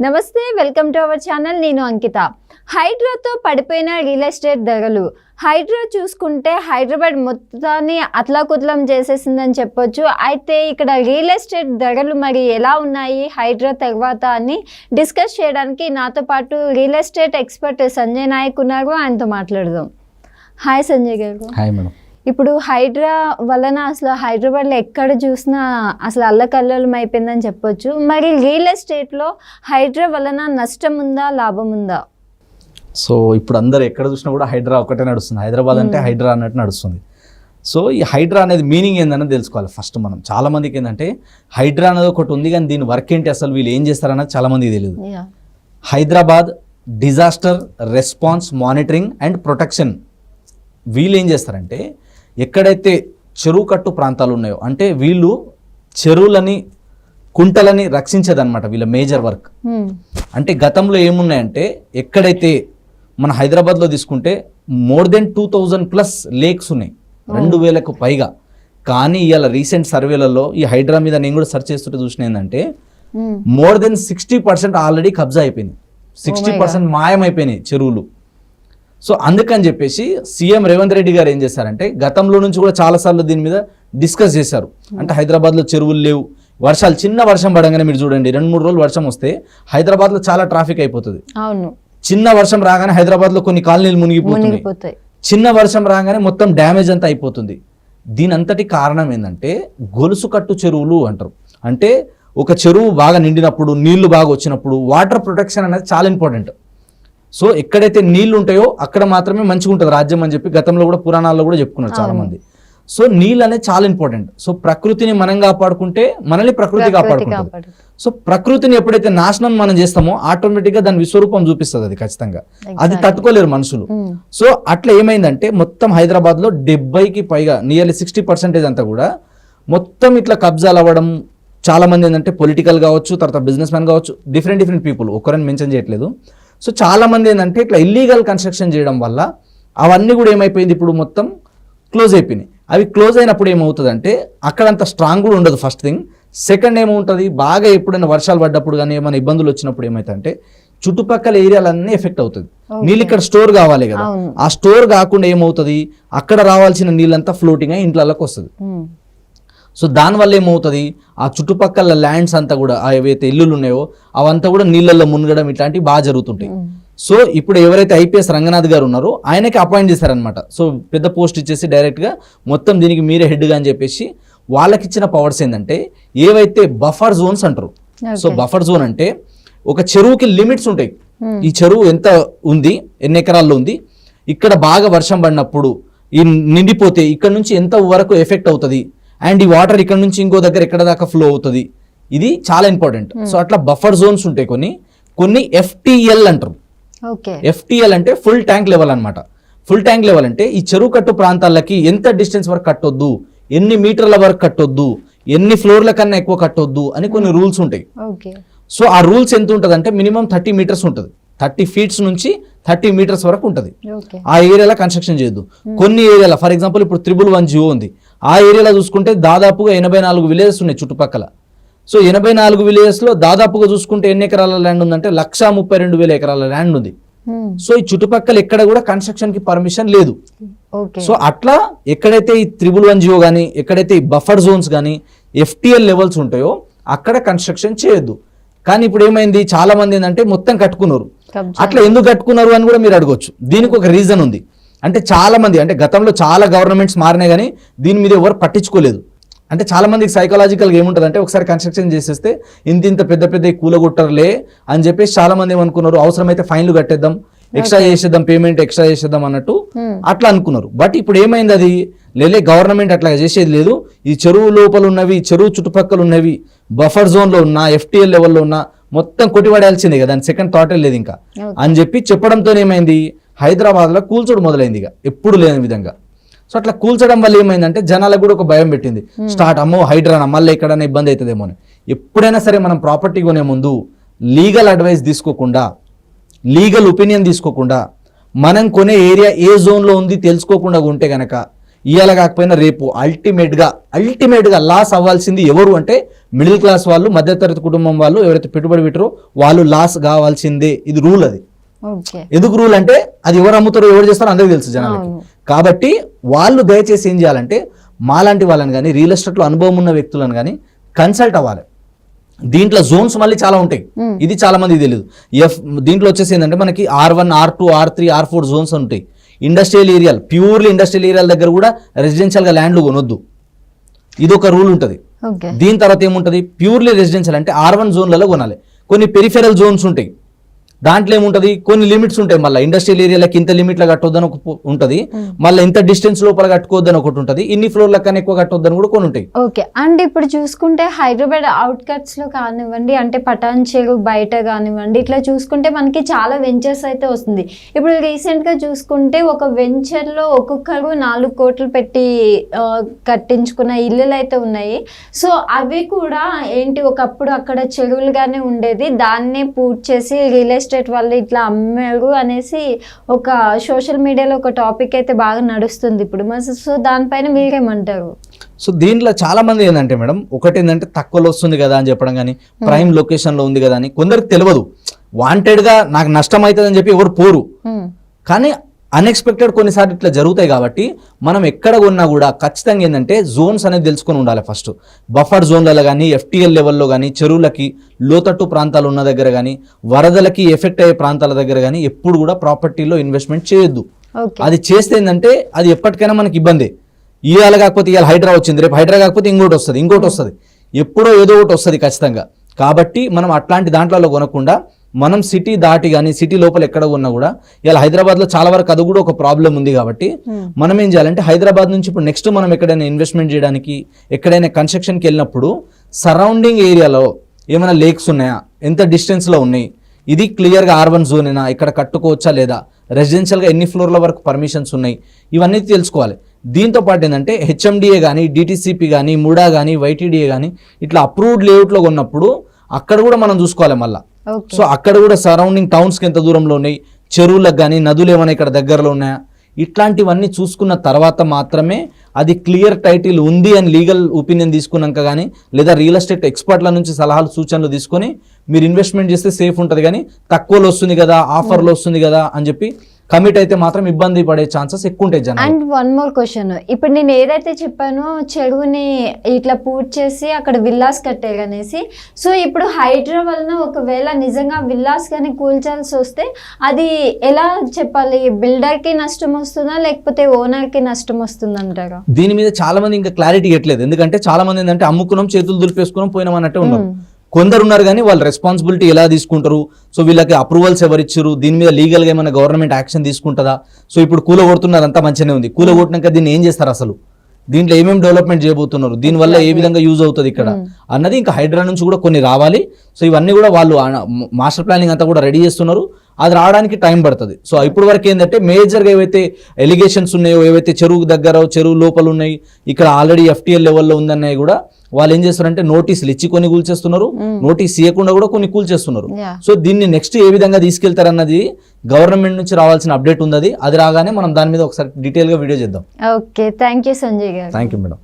నమస్తే, welcome to our channel. నేను అంకిత. హైడ్రాతో పడిపోయిన రియల్ ఎస్టేట్ ధరలు. హైడ్రా చూసుకుంటే హైదరాబాద్ మొత్తాన్ని అతలాకుతలం చేసేసిందని చెప్పొచ్చు. అయితే ఇక్కడ రియల్ ఎస్టేట్ ధరలు మరి ఎలా ఉన్నాయి హైడ్రా తర్వాత అని డిస్కస్ చేయడానికి నాతో పాటు real estate expert Sanjay Nayak ఉన్నారు. ఆయనతో మాట్లాడదాం. హాయ్ సంజయ్ గారు. Hi madam. ఇప్పుడు హైడ్రా వలన అసలు హైదరాబాద్లో ఎక్కడ చూసినా అసలు అల్లకల్లోలం అయిపోయిందని చెప్పొచ్చు. మరి రియల్ ఎస్టేట్లో హైడ్రా వలన నష్టం ఉందా, లాభం ఉందా? సో ఇప్పుడు అందరు ఎక్కడ చూసినా కూడా హైడ్రా ఒకటే నడుస్తుంది. హైదరాబాద్ అంటే హైడ్రా అన్నట్టు నడుస్తుంది. సో ఈ హైడ్రా అనేది మీనింగ్ ఏందని తెలుసుకోవాలి ఫస్ట్ మనం. చాలా మందికి ఏంటంటే హైడ్రా అనేది ఒకటి ఉంది, కానీ దీని వర్క్ ఏంటి, అసలు వీళ్ళు ఏం చేస్తారన్నది చాలా మందికి తెలియదు. Hyderabad disaster response monitoring and protection, వీళ్ళు ఏం చేస్తారంటే ఎక్కడైతే చెరువు కట్టు ప్రాంతాలు ఉన్నాయో, అంటే వీళ్ళు చెరువులని కుంటలని రక్షించేదన్నమాట వీళ్ళ మేజర్ వర్క్. అంటే గతంలో ఏమున్నాయంటే ఎక్కడైతే మన హైదరాబాద్లో తీసుకుంటే మోర్ దెన్ 2000+ లేక్స్ ఉన్నాయి, 2000కు పైగా. కానీ ఇవాళ రీసెంట్ సర్వేలలో ఈ హైడ్రా మీద నేను కూడా సెర్చ్ చేస్తుంటే చూసిన ఏంటంటే మోర్ దెన్ 60% ఆల్రెడీ కబ్జా అయిపోయింది, 60% మాయమైపోయినాయి చెరువులు. సో అందుకని చెప్పేసి సీఎం రేవంత్ రెడ్డి గారు ఏం చేశారంటే గతంలో నుంచి కూడా చాలాసార్లు దీని మీద డిస్కస్ చేశారు. అంటే హైదరాబాద్లో చెరువులు లేవు, వర్షాలు చిన్న వర్షం పడంగానే మీరు చూడండి 2-3 రోజులు వర్షం వస్తే హైదరాబాద్లో చాలా ట్రాఫిక్ అయిపోతుంది. చిన్న వర్షం రాగానే హైదరాబాద్లో కొన్ని కాలనీలు మునిగిపోతున్నాయి, చిన్న వర్షం రాగానే మొత్తం డ్యామేజ్ అంతా అయిపోతుంది. దీని అంతటి కారణం ఏంటంటే గొలుసు కట్టు చెరువులు అంటారు. అంటే ఒక చెరువు బాగా నిండినప్పుడు, నీళ్లు బాగా వచ్చినప్పుడు వాటర్ ప్రొటెక్షన్ అనేది చాలా ఇంపార్టెంట్. సో ఎక్కడైతే నీళ్లు ఉంటాయో అక్కడ మాత్రమే మంచిగా ఉంటుంది రాజ్యం అని చెప్పి గతంలో కూడా పురాణాల్లో కూడా చెప్పుకున్నారు చాలా మంది. సో నీళ్ళు అనేది చాలా ఇంపార్టెంట్. సో ప్రకృతిని మనం కాపాడుకుంటే మనల్ని ప్రకృతి కాపాడుకుంటుంది. సో ప్రకృతిని ఎప్పుడైతే నాశనం మనం చేస్తామో ఆటోమేటిక్గా దాని విశ్వరూపం చూపిస్తుంది అది ఖచ్చితంగా. అది తట్టుకోలేరు మనుషులు. సో అట్లా ఏమైందంటే మొత్తం హైదరాబాద్లో 70కి పైగా నియర్లీ 60% అంతా కూడా మొత్తం ఇట్లా కబ్జాలు అవ్వడం. చాలా మంది ఏంటంటే పొలిటికల్ కావచ్చు, తర్వాత బిజినెస్ మ్యాన్ కావచ్చు, డిఫరెంట్ పీపుల్, ఒక్కరని మెన్షన్ చేయట్లేదు. సో చాలా మంది ఏంటంటే ఇట్లా ఇల్లీగల్ కన్స్ట్రక్షన్ చేయడం వల్ల అవన్నీ కూడా ఏమైపోయింది, ఇప్పుడు మొత్తం క్లోజ్ అయిపోయినాయి. అవి క్లోజ్ అయినప్పుడు ఏమవుతుందంటే అక్కడంత స్ట్రాంగ్ కూడా ఉండదు ఫస్ట్ థింగ్. సెకండ్ ఏమవుతుంది, బాగా ఎప్పుడైనా వర్షాలు పడ్డప్పుడు కానీ ఏమైనా ఇబ్బందులు వచ్చినప్పుడు ఏమవుతుందంటే చుట్టుపక్కల ఏరియాలన్నీ ఎఫెక్ట్ అవుతుంది. నీళ్ళు ఇక్కడ స్టోర్ కావాలి కదా, ఆ స్టోర్ కాకుండా ఏమవుతుంది అక్కడ రావాల్సిన నీళ్ళంతా ఫ్లోటింగ్ అయ్యి ఇంట్లోకి వస్తుంది. సో దానివల్ల ఏమవుతుంది, ఆ చుట్టుపక్కల ల్యాండ్స్ అంతా కూడా ఏవైతే ఇల్లులు ఉన్నాయో అవంతా కూడా నీళ్ళల్లో మునగడం ఇట్లాంటివి బాగా జరుగుతుంటాయి. సో ఇప్పుడు ఎవరైతే ఐపీఎస్ రంగనాథ్ గారు ఉన్నారో ఆయనకి అపాయింట్ చేశారనమాట. సో పెద్ద పోస్ట్ ఇచ్చేసి డైరెక్ట్గా మొత్తం దీనికి మీరే హెడ్గా అని చెప్పేసి వాళ్ళకి ఇచ్చిన పవర్స్ ఏంటంటే ఏవైతే బఫర్ జోన్స్ అంటారు. సో బఫర్ జోన్ అంటే ఒక చెరువుకి లిమిట్స్ ఉంటాయి. ఈ చెరువు ఎంత ఉంది, ఎన్ని ఎకరాల్లో ఉంది, ఇక్కడ బాగా వర్షం పడినప్పుడు ఈ నిండిపోతే ఇక్కడ నుంచి ఎంత వరకు ఎఫెక్ట్ అవుతుంది, అండ్ ఈ వాటర్ ఇక్కడ నుంచి ఇంకో దగ్గర ఎక్కడ దాకా ఫ్లో అవుతుంది, ఇది చాలా ఇంపార్టెంట్. సో అట్లా బఫర్ జోన్స్ ఉంటాయి. కొన్ని FTL అంటారు. FTL అంటే ఫుల్ ట్యాంక్ లెవెల్ అనమాట. ఫుల్ ట్యాంక్ లెవెల్ అంటే ఈ చెరువు కట్టు ప్రాంతాలకి ఎంత డిస్టెన్స్ వరకు కట్టొద్దు, ఎన్ని మీటర్ల వరకు కట్టొద్దు, ఎన్ని ఫ్లోర్ల కన్నా ఎక్కువ కట్టొద్దు అని కొన్ని రూల్స్ ఉంటాయి. సో ఆ రూల్స్ ఎంత ఉంటుంది అంటే మినిమం 30 మీటర్స్ ఉంటుంది, 30 ఫీట్స్ నుంచి 30 మీటర్స్ వరకు ఉంటుంది. ఆ ఏరియాలో కన్స్ట్రక్షన్ చేయొద్దు. కొన్ని ఏరియాలో ఫర్ ఎగ్జాంపుల్ ఇప్పుడు 311 జియో ఉంది, ఆ ఏరియాలో చూసుకుంటే దాదాపుగా 84 విలేజెస్ ఉన్నాయి చుట్టుపక్కల. సో 84 విలేజెస్లో దాదాపుగా చూసుకుంటే ఎన్ని ఎకరాల ల్యాండ్ ఉందంటే 132,000 ఎకరాల ల్యాండ్ ఉంది. సో ఈ చుట్టుపక్కల ఎక్కడ కూడా కన్స్ట్రక్షన్ కి పర్మిషన్ లేదు. సో అట్లా ఎక్కడైతే ఈ 311 జియో కానీ, ఎక్కడైతే ఈ బఫర్ జోన్స్ కానీ, FTL లెవెల్స్ ఉంటాయో అక్కడ కన్స్ట్రక్షన్ చేయొద్దు. కానీ ఇప్పుడు ఏమైంది, చాలా మంది ఏంటంటే మొత్తం కట్టుకున్నారు. అట్లా ఎందుకు కట్టుకున్నారు అని కూడా మీరు అడగొచ్చు. దీనికి ఒక రీజన్ ఉంది. అంటే చాలా మంది, అంటే గతంలో చాలా గవర్నమెంట్స్ మారినాయి కానీ దీని మీద ఎవరు పట్టించుకోలేదు. అంటే చాలా మందికి సైకలాజికల్గా ఏముంటుంది అంటే ఒకసారి కన్స్ట్రక్షన్ చేసేస్తే ఇంత పెద్ద కూలగొట్టర్లే అని చెప్పేసి చాలా మంది ఏమనుకున్నారు, అవసరమైతే ఫైన్లు కట్టేద్దాం, ఎక్స్ట్రా చేసేద్దాం, పేమెంట్ ఎక్స్ట్రా చేసేద్దాం అన్నట్టు అట్లా అనుకున్నారు. బట్ ఇప్పుడు ఏమైంది, అది గవర్నమెంట్ అట్లా చేసేది లేదు. ఈ చెరువు లోపల ఉన్నవి, చెరువు చుట్టుపక్కల ఉన్నవి, బఫర్ జోన్లో ఉన్న, FTL లెవెల్లో ఉన్న మొత్తం కొట్టిపడాల్సిందే కదా, దాని సెకండ్ థాటే లేదు ఇంకా అని చెప్పి చెప్పడంతో ఏమైంది, హైదరాబాద్లో కూల్చోడు మొదలైంది ఇక ఎప్పుడు లేని విధంగా. సో అట్లా కూల్చడం వల్ల ఏమైందంటే జనాలకు కూడా ఒక భయం పెట్టింది. స్టార్ట్ అమ్మో హైడ్రానా మళ్ళీ ఎక్కడైనా ఇబ్బంది అవుతుందేమో అని. ఎప్పుడైనా సరే మనం ప్రాపర్టీ కొనే ముందు లీగల్ అడ్వైస్ తీసుకోకుండా, లీగల్ ఒపీనియన్ తీసుకోకుండా, మనం కొనే ఏరియా ఏ జోన్లో ఉంది తెలుసుకోకుండా ఉంటే కనుక ఇవాళ కాకపోయినా రేపు అల్టిమేట్గా లాస్ అవ్వాల్సింది ఎవరు అంటే మిడిల్ క్లాస్ వాళ్ళు, మధ్యతరగతి కుటుంబం వాళ్ళు ఎవరైతే పెట్టుబడి పెట్టారో వాళ్ళు లాస్ కావాల్సిందే. ఇది రూల్. అది ఓకే. ఎందుకు రూల్ అంటే అది ఎవరు అమ్ముతారో ఎవరు చేస్తారో అందరికీ తెలుసు జనాలకి. కాబట్టి వాళ్ళు దయచేసి ఏం చేయాలంటే మాలాంటి వాళ్ళని కానీ, రియల్ ఎస్టేట్లో అనుభవం ఉన్న వ్యక్తులను కానీ కన్సల్ట్ అవ్వాలి. దీంట్లో జోన్స్ మళ్ళీ చాలా ఉంటాయి. ఇది చాలా మందికి తెలియదు. దీంట్లో వచ్చేసి ఏంటంటే మనకి R1, R2, R3, R4 Jones ఉంటాయి. ఇండస్ట్రియల్ ఏరియాలు, ప్యూర్లీ ఇండస్ట్రియల్ ఏరియాల దగ్గర కూడా రెసిడెన్షియల్గా ల్యాండ్లు కొనొద్దు. ఇది ఒక రూల్ ఉంటుంది. దీని తర్వాత ఏముంటుంది, ప్యూర్లీ రెసిడెన్షియల్ అంటే R1 జోన్లలో కొనాలి. కొన్ని పెరిఫెరల్ జోన్స్ ఉంటాయి, దాంట్లో ఏముంటుంది, కొన్ని లిమిట్స్ ఉంటాయి. మళ్ళీ ఇండస్ట్రియల్ ఏరియాలకి ఇంత లిమిట్లో కట్టొద్దని ఒక ఉంటుంది, మళ్ళీ ఇంత డిస్టెన్స్ లోపల కట్టుకోవద్దని ఒకటి ఉంటుంది, ఇన్ని ఫ్లోర్ల కన్నా ఎక్కువ కట్టొద్దని కూడా కొన్ని ఉంటాయి. ఓకే. అండ్ ఇప్పుడు చూసుకుంటే హైదరాబాద్ అవుట్కట్స్ లో కానివ్వండి, అంటే పటాన్ చెరు బయట కానివ్వండి, ఇట్లా చూసుకుంటే మనకి చాలా వెంచర్స్ అయితే వస్తుంది. ఇప్పుడు రీసెంట్ గా చూసుకుంటే ఒక వెంచర్ లో ఒక్కొక్కరు 4 కోట్లు పెట్టి కట్టించుకున్న ఇల్లులు అయితే ఉన్నాయి. సో అవి కూడా ఏంటి, ఒకప్పుడు అక్కడ చెరువులుగానే ఉండేది, దాన్నే పూర్తి చేసి రియల్ ఎస్టేట్ వాళ్ళు ఇట్లా అమ్మారు అనేసి ఒక సోషల్ మీడియాలో ఒక టాపిక్ అయితే బాగా నడుస్తుంది ఇప్పుడు. సో దానిపైన మీరేమంటారు? సో దీంట్లో చాలా మంది ఏంటంటే మేడం, ఒకటి ఏంటంటే తక్కువలో వస్తుంది కదా అని చెప్పడం కానీ, ప్రైమ్ లొకేషన్లో ఉంది కదా అని కొందరికి తెలియదు. వాంటెడ్గా నాకు నష్టం అవుతుంది అని చెప్పి ఎవరు పోరు. కానీ అన్ఎక్స్పెక్టెడ్ కొన్నిసార్లు ఇట్లా జరుగుతాయి. కాబట్టి మనం ఎక్కడ కొన్నా కూడా ఖచ్చితంగా ఏంటంటే జోన్స్ అనేది తెలుసుకొని ఉండాలి. ఫస్ట్ బఫర్ జోన్లలో కానీ, FTL లెవెల్లో కానీ, చెరువులకి లోతట్టు ప్రాంతాలు ఉన్న దగ్గర కానీ, వరదలకి ఎఫెక్ట్ అయ్యే ప్రాంతాల దగ్గర కానీ ఎప్పుడు కూడా ప్రాపర్టీలో ఇన్వెస్ట్మెంట్ చేయొద్దు. అది చేస్తే ఏంటంటే అది ఎప్పటికైనా మనకి ఇబ్బంది. ఇవాళ కాకపోతే ఇవాళ హైడ్రా వచ్చింది, రేపు హైడ్రా కాకపోతే ఇంకోటి వస్తుంది, ఎప్పుడో ఏదో ఒకటి వస్తుంది ఖచ్చితంగా. కాబట్టి మనం అట్లాంటి దాంట్లో కొనకుండా మనం సిటీ దాటి కానీ, సిటీ లోపల ఎక్కడ ఉన్నా కూడా, ఇలా హైదరాబాద్లో చాలా వరకు అది కూడా ఒక ప్రాబ్లం ఉంది. కాబట్టి మనం ఏం చేయాలంటే హైదరాబాద్ నుంచి ఇప్పుడు నెక్స్ట్ మనం ఎక్కడైనా ఇన్వెస్ట్మెంట్ చేయడానికి, ఎక్కడైనా కన్స్ట్రక్షన్కి వెళ్ళినప్పుడు సరౌండింగ్ ఏరియాలో ఏమైనా లేక్స్ ఉన్నాయా, ఎంత డిస్టెన్స్లో ఉన్నాయి, ఇది క్లియర్గా R1 జోనేనా, ఇక్కడ కట్టుకోవచ్చా లేదా, రెసిడెన్షియల్గా ఎన్ని ఫ్లోర్ల వరకు పర్మిషన్స్ ఉన్నాయి, ఇవన్నీ తెలుసుకోవాలి. దీంతో పాటు ఏంటంటే HMDA కానీ, DTCP కానీ, ముడా కానీ, YTDA కానీ ఇట్లా అప్రూవ్డ్ లేఅవుట్లో ఉన్నప్పుడు అక్కడ కూడా మనం చూసుకోవాలి మళ్ళీ. సో అక్కడ కూడా సరౌండింగ్ టౌన్స్కి ఎంత దూరంలో ఉన్నాయి, చెరువులకు కానీ, నదులు ఏమైనా ఇక్కడ దగ్గరలో ఉన్నాయా, ఇట్లాంటివన్నీ చూసుకున్న తర్వాత మాత్రమే అది క్లియర్ టైటిల్ ఉంది అని లీగల్ ఒపీనియన్ తీసుకున్నాక కానీ, లేదా రియల్ ఎస్టేట్ ఎక్స్పర్ట్ల నుంచి సలహాలు సూచనలు తీసుకొని మీరు ఇన్వెస్ట్మెంట్ చేస్తే సేఫ్ ఉంటుంది. కానీ తక్కువలో వస్తుంది కదా, ఆఫర్లో వస్తుంది కదా అని చెప్పి కమిట్ అయితే మాత్రం ఇబ్బంది పడే ఛాన్సెస్ ఎక్కువ ఉంటాయి జనాలు. అండ్ వన్ మోర్ క్వశ్చన్, ఇప్పుడు నేను ఏదైతే చెప్పానో చెరువుని ఇట్లా పూర్తి చేసి అక్కడ విల్లాస్ కట్టారు అనేసి, సో ఇప్పుడు హైదరాబాద్ ఒకవేళ నిజంగా విల్లాస్ కానీ కూల్చాల్సి వస్తే అది ఎలా చెప్పాలి, బిల్డర్కి నష్టం వస్తుందా లేకపోతే ఓనర్కి నష్టం వస్తుంది అంటారా? దీని మీద చాలా మంది ఇంకా క్లారిటీ ఇవ్వట్లేదు. ఎందుకంటే చాలా మంది ఏంటంటే అమ్ముకున్నాం, చేతులు దులిపేసుకున్నాం, పోయినాం అన్నట్టే ఉన్నారు. కొందరు ఉన్నారు కానీ వాళ్ళు రెస్పాన్సిబిలిటీ ఎలా తీసుకుంటారు, సో వీళ్ళకి అప్రూవల్స్ ఎవరిచ్చారు, దీని మీద లీగల్గా ఏమైనా గవర్నమెంట్ యాక్షన్ తీసుకుంటుందా, సో ఇప్పుడు కూలగొడుతున్నారు అంతా మంచిగానే ఉంది, కూలగొట్టినాక దీన్ని ఏం చేస్తారు, అసలు దీంట్లో ఏమేమి డెవలప్మెంట్ చేయబోతున్నారు, దీనివల్ల ఏ విధంగా యూజ్ అవుతుంది ఇక్కడ అన్నది ఇంకా హైడ్రా నుంచి కూడా కొన్ని రావాలి. సో ఇవన్నీ కూడా వాళ్ళు మాస్టర్ ప్లానింగ్ అంతా కూడా రెడీ చేస్తున్నారు, అది రావడానికి టైం పడుతుంది. సో ఇప్పుడు వరకు ఏంటంటే మేజర్గా ఏవైతే ఎలిగేషన్స్ ఉన్నాయో, ఏవైతే చెరువు దగ్గర చెరువు లోపల ఉన్నాయి, ఇక్కడ ఆల్రెడీ FTL లెవెల్లో ఉందన్నాయి కూడా వాళ్ళు ఏం చేస్తారంటే నోటీసులు ఇచ్చి కొన్ని కూల్చేస్తున్నారు, నోటీస్ ఇవ్వకుండా కూడా కొన్ని కూల్చేస్తున్నారు. సో దీన్ని నెక్స్ట్ ఏ విధంగా తీసుకెళ్తారన్నది గవర్నమెంట్ నుంచి రావాల్సిన అప్డేట్ ఉంది. అది రాగానే మనం దాని మీద ఒకసారి డీటెయిల్గా వీడియో చేద్దాం. ఓకే, థ్యాంక్ యూ సంజయ్ గారు. Thank you madam.